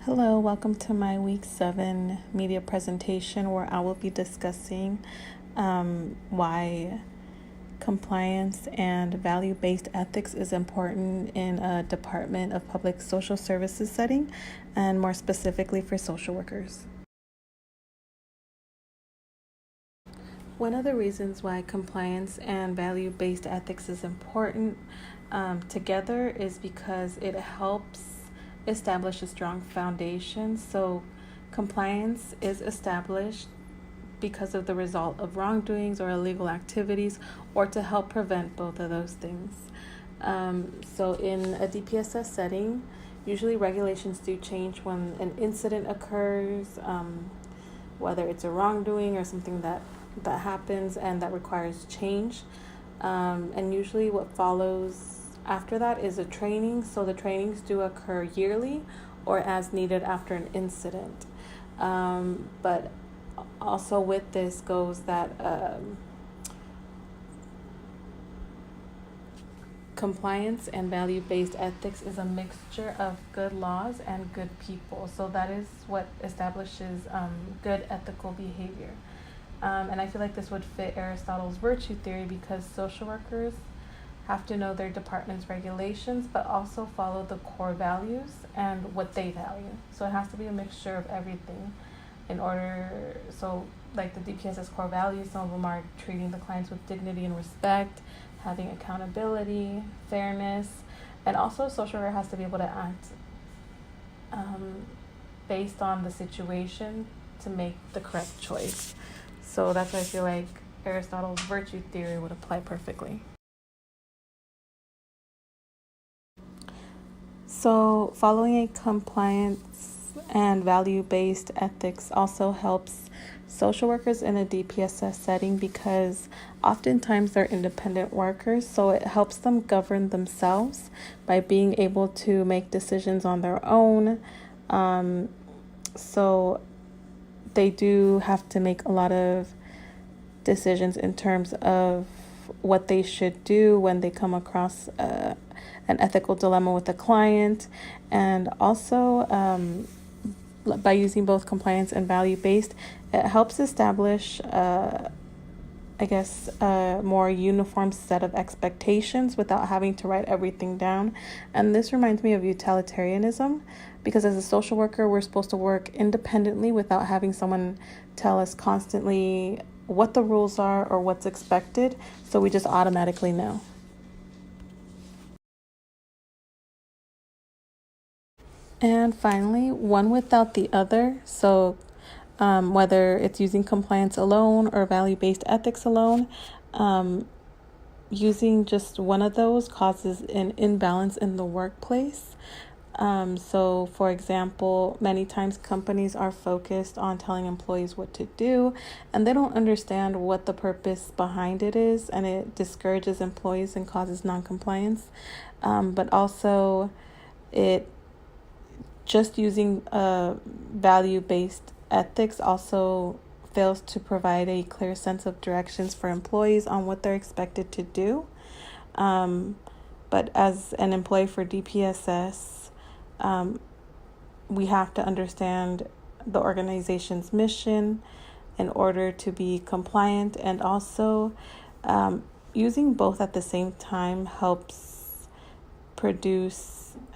Hello, welcome to my week 7 media presentation where I will be discussing why compliance and value-based ethics is important in a Department of Public Social Services setting, and more specifically for social workers. One of the reasons why compliance and value-based ethics is important together is because it helps establish a strong foundation. So compliance is established because of the result of wrongdoings or illegal activities, or to help prevent both of those things. So in a DPSS setting, usually regulations do change when an incident occurs, whether it's a wrongdoing or something that happens and that requires change. And usually what follows after that is a training. So the trainings do occur yearly or as needed after an incident. But also with this goes that compliance and value-based ethics is a mixture of good laws and good people. So that is what establishes good ethical behavior. And I feel like this would fit Aristotle's virtue theory, because social workers have to know their department's regulations, but also follow the core values and what they value. So it has to be a mixture of everything in order. So like the DPSS core values, some of them are treating the clients with dignity and respect, having accountability, fairness, and also a social worker has to be able to act based on the situation to make the correct choice. So that's why I feel like Aristotle's virtue theory would apply perfectly. So following a compliance and value-based ethics also helps social workers in a DPSS setting, because oftentimes they're independent workers, so it helps them govern themselves by being able to make decisions on their own. So they do have to make a lot of decisions in terms of what they should do when they come across an ethical dilemma with a client. And also by using both compliance and value-based, it helps establish a more uniform set of expectations without having to write everything down. And this reminds me of utilitarianism, because as a social worker, we're supposed to work independently without having someone tell us constantly what the rules are or what's expected, so we just automatically know. And finally, one without the other. So whether it's using compliance alone or value-based ethics alone, using just one of those causes an imbalance in the workplace. So, for example, many times companies are focused on telling employees what to do, and they don't understand what the purpose behind it is, and it discourages employees and causes non-compliance. But also, it just using value-based ethics also fails to provide a clear sense of directions for employees on what they're expected to do. But as an employee for DPSS, we have to understand the organization's mission in order to be compliant, and also using both at the same time helps produce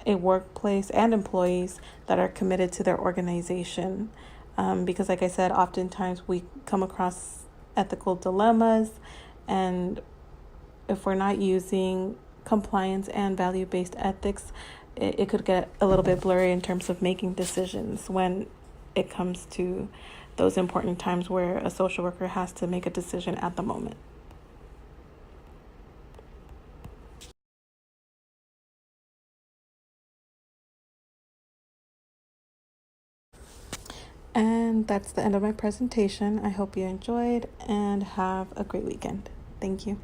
a workplace and employees that are committed to their organization. Because like I said, oftentimes we come across ethical dilemmas, and if we're not using compliance and value-based ethics, it could get a little bit blurry in terms of making decisions when it comes to those important times where a social worker has to make a decision at the moment. And that's the end of my presentation. I hope you enjoyed and have a great weekend. Thank you.